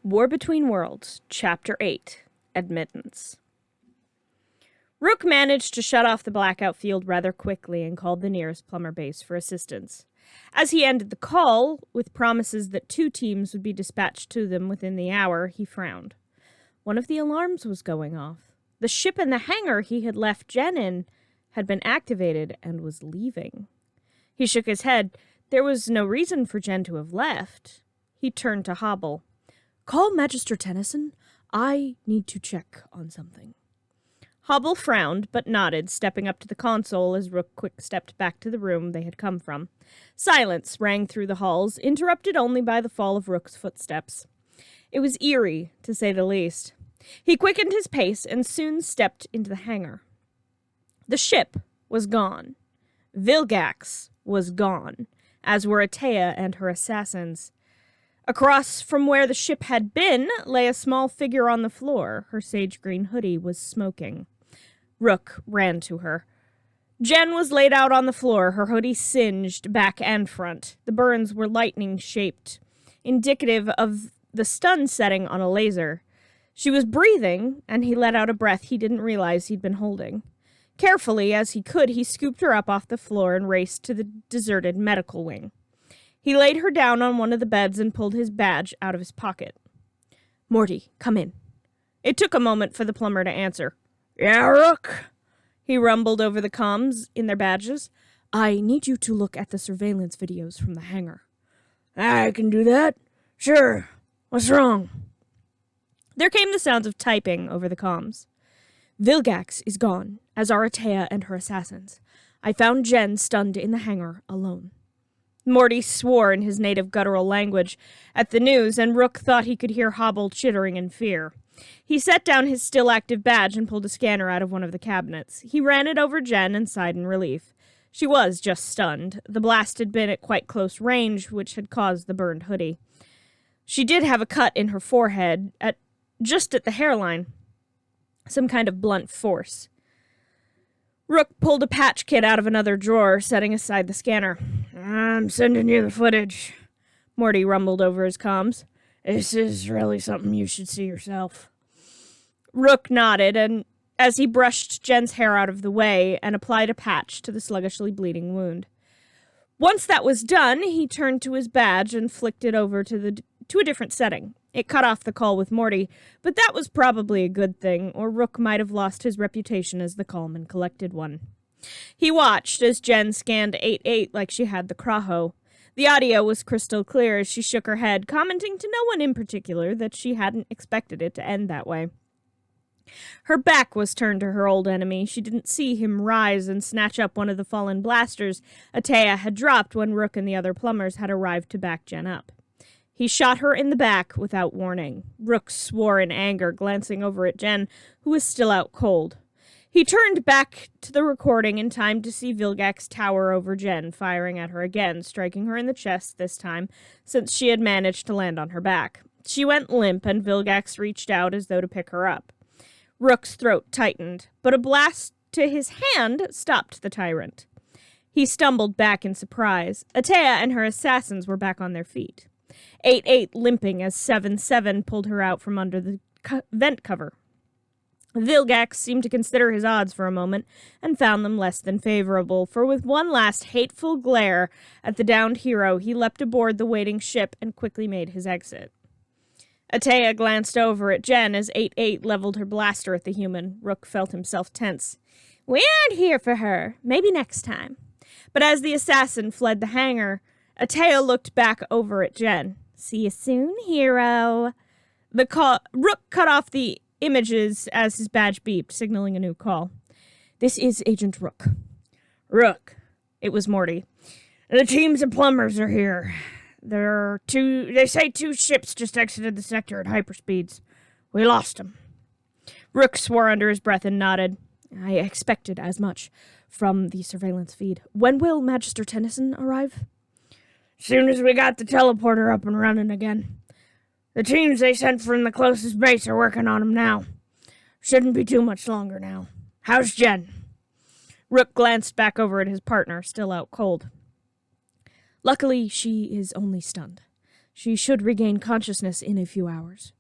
War Between Worlds, Chapter 8, Admittance. Rook managed to shut off the blackout field rather quickly and called the nearest plumber base for assistance. As he ended the call, with promises that 2 teams would be dispatched to them within the hour, he frowned. One of the alarms was going off. The ship in the hangar he had left Jen in had been activated and was leaving. He shook his head. There was no reason for Jen to have left. He turned to Hobble. "Call Magister Tennyson. I need to check on something." Hobble frowned, but nodded, stepping up to the console as Rook quick-stepped back to the room they had come from. Silence rang through the halls, interrupted only by the fall of Rook's footsteps. It was eerie, to say the least. He quickened his pace and soon stepped into the hangar. The ship was gone. Vilgax was gone, as were Atea and her assassins. Across from where the ship had been lay a small figure on the floor. Her sage-green hoodie was smoking. Rook ran to her. Jen was laid out on the floor, her hoodie singed back and front. The burns were lightning-shaped, indicative of the stun setting on a laser. She was breathing, and he let out a breath he didn't realize he'd been holding. Carefully, as he could, he scooped her up off the floor and raced to the deserted medical wing. He laid her down on one of the beds and pulled his badge out of his pocket. "Morty, come in." It took a moment for the plumber to answer. "Yeah, Rook?" He rumbled over the comms in their badges. "I need you to look at the surveillance videos from the hangar." "I can do that. Sure. What's wrong?" There came the sounds of typing over the comms. "Vilgax is gone, as are Atea and her assassins. I found Jen stunned in the hangar alone." Morty swore in his native guttural language at the news, and Rook thought he could hear Hobble chittering in fear. He set down his still-active badge and pulled a scanner out of one of the cabinets. He ran it over Jen and sighed in relief. She was just stunned. The blast had been at quite close range, which had caused the burned hoodie. She did have a cut in her forehead, just at the hairline. Some kind of blunt force. Rook pulled a patch kit out of another drawer, setting aside the scanner. "I'm sending you the footage," Morty rumbled over his comms. "This is really something you should see yourself." Rook nodded, and as he brushed Jen's hair out of the way and applied a patch to the sluggishly bleeding wound. Once that was done, he turned to his badge and flicked it over to a different setting. It cut off the call with Morty, but that was probably a good thing, or Rook might have lost his reputation as the calm and collected one. He watched as Jen scanned 8-8 like she had the Kraho. The audio was crystal clear as she shook her head, commenting to no one in particular that she hadn't expected it to end that way. Her back was turned to her old enemy. She didn't see him rise and snatch up one of the fallen blasters Atea had dropped when Rook and the other plumbers had arrived to back Jen up. He shot her in the back without warning. Rook swore in anger, glancing over at Jen, who was still out cold. He turned back to the recording in time to see Vilgax tower over Jen, firing at her again, striking her in the chest this time, since she had managed to land on her back. She went limp, and Vilgax reached out as though to pick her up. Rook's throat tightened, but a blast to his hand stopped the tyrant. He stumbled back in surprise. Atea and her assassins were back on their feet. 8-8 limping as 7-7 pulled her out from under the vent cover. Vilgax seemed to consider his odds for a moment and found them less than favorable, for with one last hateful glare at the downed hero, he leapt aboard the waiting ship and quickly made his exit. Atea glanced over at Jen as 8-8 leveled her blaster at the human. Rook felt himself tense. "We aren't here for her. Maybe next time." But as the assassin fled the hangar, Atea looked back over at Jen. "See you soon, hero." Rook cut off the images as his badge beeped, signaling a new call. "This is Agent Rook." "Rook." It was Morty. "The teams of plumbers are here. They say 2 ships just exited the sector at hyperspeeds. We lost them." Rook swore under his breath and nodded. "I expected as much from the surveillance feed. When will Magister Tennyson arrive?" "Soon as we got the teleporter up and running again. The teams they sent from the closest base are working on them now. Shouldn't be too much longer now. How's Jen?" Rook glanced back over at his partner, still out cold. "Luckily, she is only stunned. She should regain consciousness in a few hours.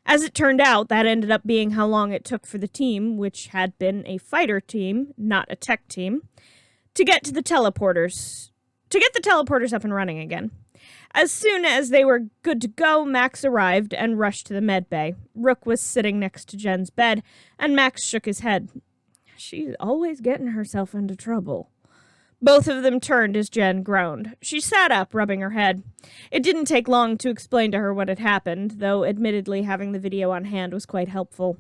As it turned out, that ended up being how long it took for the team, which had been a fighter team, not a tech team, to get the teleporters up and running again. As soon as they were good to go, Max arrived and rushed to the med bay. Rook was sitting next to Jen's bed, and Max shook his head. She's always getting herself into trouble. Both of them turned as Jen groaned. She sat up, rubbing her head. It didn't take long to explain to her what had happened, though admittedly having the video on hand was quite helpful.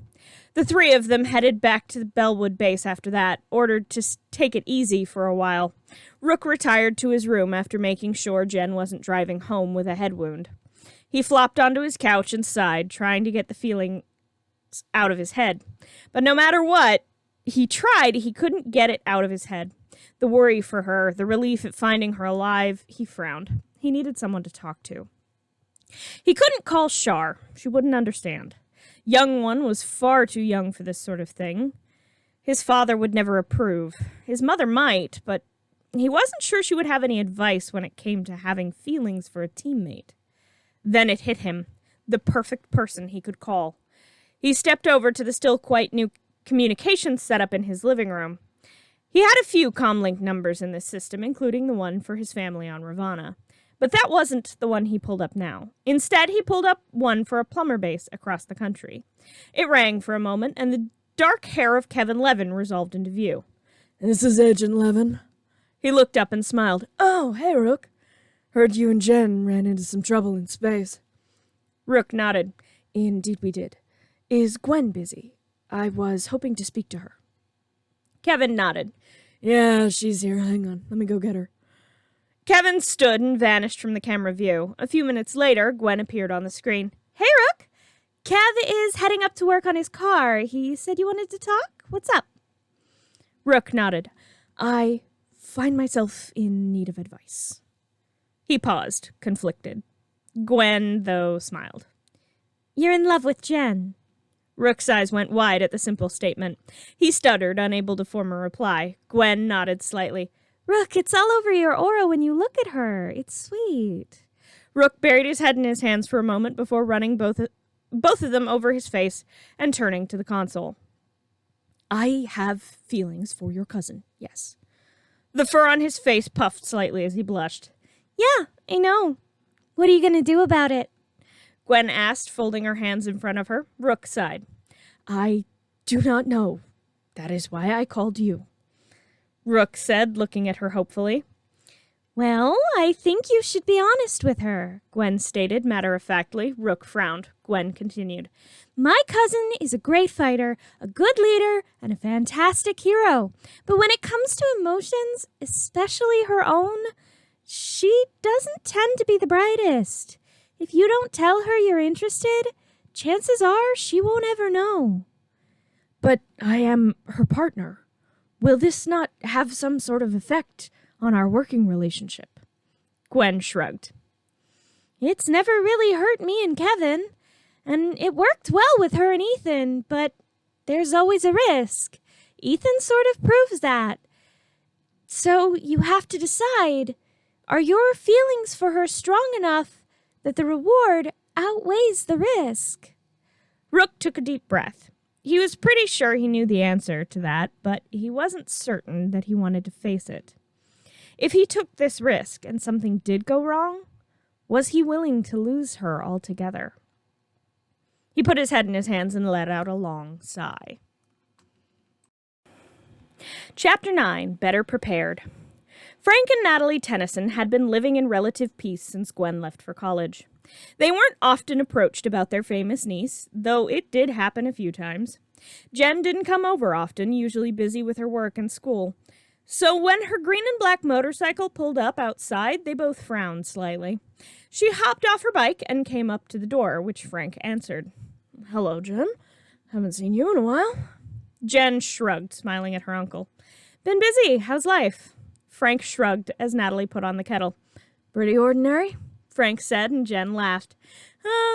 The three of them headed back to the Bellwood base after that, ordered to take it easy for a while. Rook retired to his room after making sure Jen wasn't driving home with a head wound. He flopped onto his couch and sighed, trying to get the feeling out of his head. But no matter what he tried, he couldn't get it out of his head. The worry for her, the relief at finding her alive, he frowned. He needed someone to talk to. He couldn't call Shar. She wouldn't understand. Young One was far too young for this sort of thing. His father would never approve. His mother might, but he wasn't sure she would have any advice when it came to having feelings for a teammate. Then it hit him. The perfect person he could call. He stepped over to the still quite new communications setup in his living room. He had a few comlink numbers in this system, including the one for his family on Ravana. But that wasn't the one he pulled up now. Instead, he pulled up one for a plumber base across the country. It rang for a moment, and the dark hair of Kevin Levin resolved into view. "This is Agent Levin." He looked up and smiled. "Oh, hey, Rook. Heard you and Jen ran into some trouble in space." Rook nodded. "Indeed we did. Is Gwen busy? I was hoping to speak to her." Kevin nodded. "Yeah, she's here. Hang on. Let me go get her." Kevin stood and vanished from the camera view. A few minutes later, Gwen appeared on the screen. "Hey, Rook. Kev is heading up to work on his car. He said you wanted to talk? What's up?" Rook nodded. "I find myself in need of advice." He paused, conflicted. Gwen, though, smiled. "You're in love with Jen." Rook's eyes went wide at the simple statement. He stuttered, unable to form a reply. Gwen nodded slightly. "Rook, it's all over your aura when you look at her. It's sweet." Rook buried his head in his hands for a moment before running both of them over his face and turning to the console. "I have feelings for your cousin, yes." The fur on his face puffed slightly as he blushed. "Yeah, I know. What are you going to do about it?" Gwen asked, folding her hands in front of her. Rook sighed. "I do not know. That is why I called you." Rook said, looking at her hopefully. "Well, I think you should be honest with her," Gwen stated matter-of-factly. Rook frowned. Gwen continued. "My cousin is a great fighter, a good leader, and a fantastic hero. But when it comes to emotions, especially her own, she doesn't tend to be the brightest. If you don't tell her you're interested, chances are she won't ever know." "But I am her partner. Will this not have some sort of effect on our working relationship?" Gwen shrugged. "It's never really hurt me and Kevin, and it worked well with her and Ethan, but there's always a risk. Ethan sort of proves that. So you have to decide, are your feelings for her strong enough that the reward outweighs the risk?" Rook took a deep breath. He was pretty sure he knew the answer to that, but he wasn't certain that he wanted to face it. If he took this risk and something did go wrong, was he willing to lose her altogether? He put his head in his hands and let out a long sigh. Chapter 9, Better Prepared. Frank and Natalie Tennyson had been living in relative peace since Gwen left for college. They weren't often approached about their famous niece, though it did happen a few times. Jen didn't come over often, usually busy with her work and school. So when her green and black motorcycle pulled up outside, they both frowned slightly. She hopped off her bike and came up to the door, which Frank answered. "Hello, Jen. Haven't seen you in a while." Jen shrugged, smiling at her uncle. "Been busy. How's life?" Frank shrugged as Natalie put on the kettle. "Pretty ordinary," Frank said, and Jen laughed.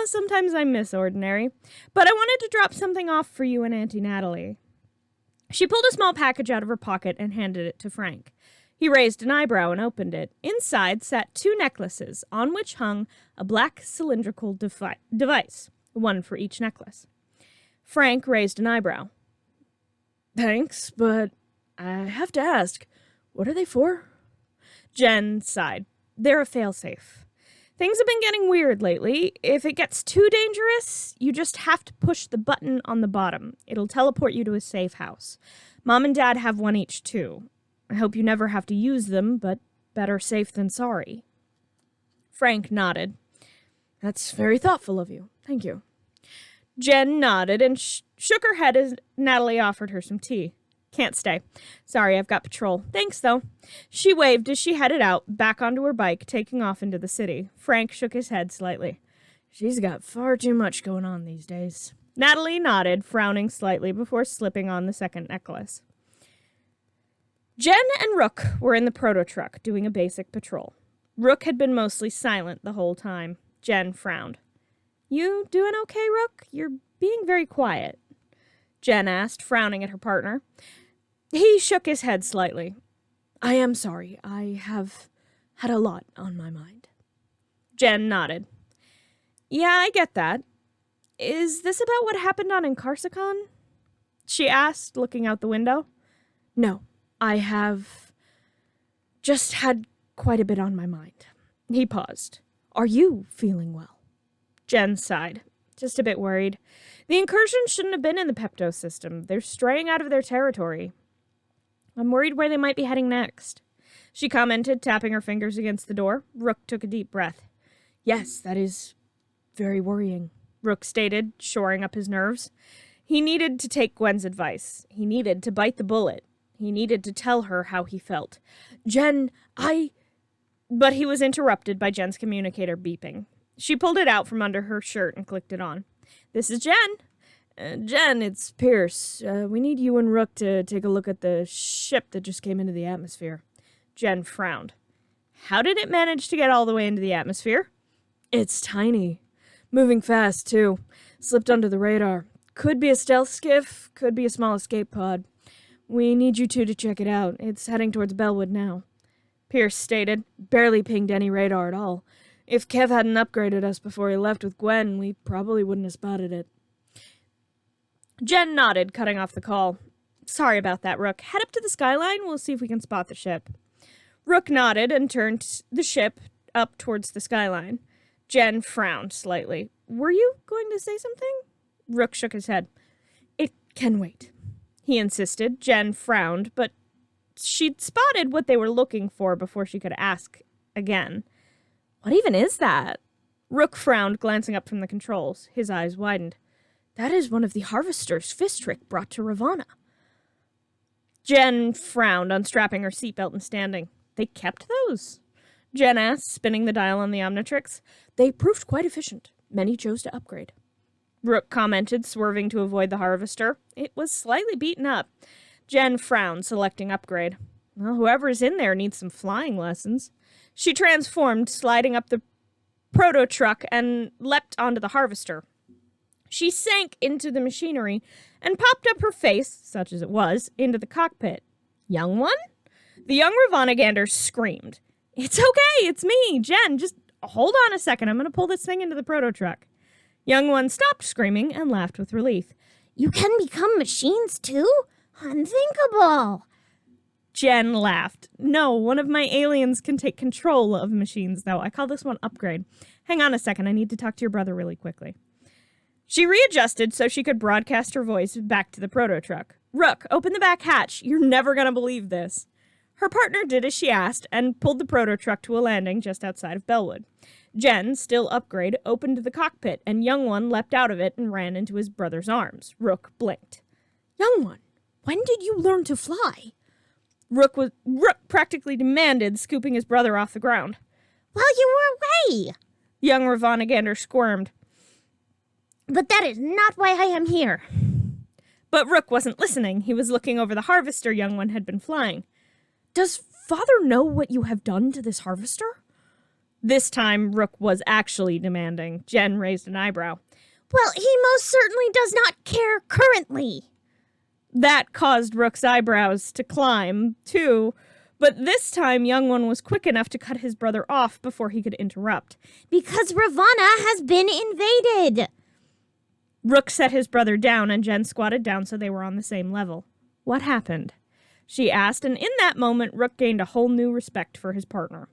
Sometimes I miss ordinary. But I wanted to drop something off for you and Auntie Natalie." She pulled a small package out of her pocket and handed it to Frank. He raised an eyebrow and opened it. Inside sat 2 necklaces, on which hung a black cylindrical device, one for each necklace. Frank raised an eyebrow. Thanks, but I have to ask, what are they for? Jen sighed. They're a failsafe. Things have been getting weird lately. If it gets too dangerous, you just have to push the button on the bottom. It'll teleport you to a safe house. Mom and Dad have one each, too. I hope you never have to use them, but better safe than sorry. Frank nodded. That's very thoughtful of you. Thank you. Jen nodded and shook her head as Natalie offered her some tea. Can't stay. Sorry, I've got patrol. Thanks, though. She waved as she headed out, back onto her bike, taking off into the city. Frank shook his head slightly. She's got far too much going on these days. Natalie nodded, frowning slightly before slipping on the second necklace. Jen and Rook were in the proto-truck, doing a basic patrol. Rook had been mostly silent the whole time. Jen frowned. You doing okay, Rook? You're being very quiet. Jen asked, frowning at her partner. He shook his head slightly. I am sorry. I have had a lot on my mind. Jen nodded. Yeah, I get that. Is this about what happened on Incursion? She asked, looking out the window. No, I have just had quite a bit on my mind. He paused. Are you feeling well? Jen sighed, just a bit worried. The Incursion shouldn't have been in the Pepto system. They're straying out of their territory. I'm worried where they might be heading next. She commented, tapping her fingers against the door. Rook took a deep breath. Yes, that is very worrying, Rook stated, shoring up his nerves. He needed to take Gwen's advice. He needed to bite the bullet. He needed to tell her how he felt. Jen, But he was interrupted by Jen's communicator beeping. She pulled it out from under her shirt and clicked it on. This is Jen. Jen, it's Pierce. We need you and Rook to take a look at the ship that just came into the atmosphere. Jen frowned. How did it manage to get all the way into the atmosphere? It's tiny. Moving fast, too. Slipped under the radar. Could be a stealth skiff, could be a small escape pod. We need you two to check it out. It's heading towards Bellwood now. Pierce stated. Barely pinged any radar at all. If Kev hadn't upgraded us before he left with Gwen, we probably wouldn't have spotted it. Jen nodded, cutting off the call. Sorry about that, Rook. Head up to the skyline. We'll see if we can spot the ship. Rook nodded and turned the ship up towards the skyline. Jen frowned slightly. Were you going to say something? Rook shook his head. It can wait, he insisted. Jen frowned, but she'd spotted what they were looking for before she could ask again. What even is that? Rook frowned, glancing up from the controls. His eyes widened. That is one of the Harvester's fist trick brought to Ravana. Jen frowned, unstrapping her seatbelt and standing. They kept those? Jen asked, spinning the dial on the Omnitrix. They proved quite efficient. Many chose to upgrade. Rook commented, swerving to avoid the Harvester. It was slightly beaten up. Jen frowned, selecting upgrade. Well, whoever's in there needs some flying lessons. She transformed, sliding up the proto-truck and leapt onto the Harvester. She sank into the machinery and popped up her face, such as it was, into the cockpit. Young one? The young Ravana screamed. It's okay, it's me, Jen. Just hold on a second. I'm going to pull this thing into the proto-truck. Young one stopped screaming and laughed with relief. You can become machines too? Unthinkable. Jen laughed. No, one of my aliens can take control of machines, though. I call this one upgrade. Hang on a second. I need to talk to your brother really quickly. She readjusted so she could broadcast her voice back to the proto-truck. Rook, open the back hatch. You're never going to believe this. Her partner did as she asked and pulled the proto-truck to a landing just outside of Bellwood. Jen, still upgrade, opened the cockpit, and Young One leapt out of it and ran into his brother's arms. Rook blinked. Young One, when did you learn to fly? Rook practically demanded, scooping his brother off the ground. While you were away. Young Ravana squirmed. But that is not why I am here. But Rook wasn't listening. He was looking over the Harvester Young One had been flying. Does Father know what you have done to this Harvester? This time, Rook was actually demanding. Jen raised an eyebrow. Well, he most certainly does not care currently. That caused Rook's eyebrows to climb, too, But this time, Young One was quick enough to cut his brother off before he could interrupt. Because Ravana has been invaded! Rook set his brother down, and Jen squatted down so they were on the same level. What happened? She asked, and in that moment, Rook gained a whole new respect for his partner.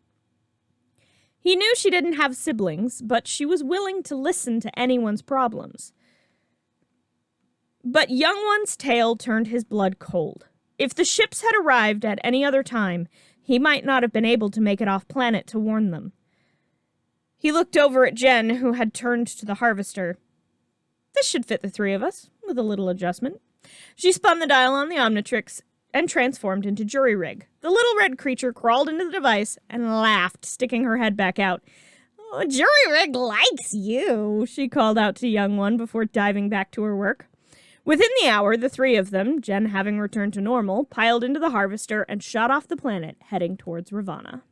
He knew she didn't have siblings, but she was willing to listen to anyone's problems. But Young One's tale turned his blood cold. If the ships had arrived at any other time, he might not have been able to make it off planet to warn them. He looked over at Jen, who had turned to the harvester. This should fit the three of us, with a little adjustment. She spun the dial on the Omnitrix and transformed into Jury Rig. The little red creature crawled into the device and laughed, sticking her head back out. "Oh, Jury Rig likes you," she called out to Young One before diving back to her work. Within the hour, the three of them, Jen having returned to normal, piled into the harvester and shot off the planet, heading towards Ravana.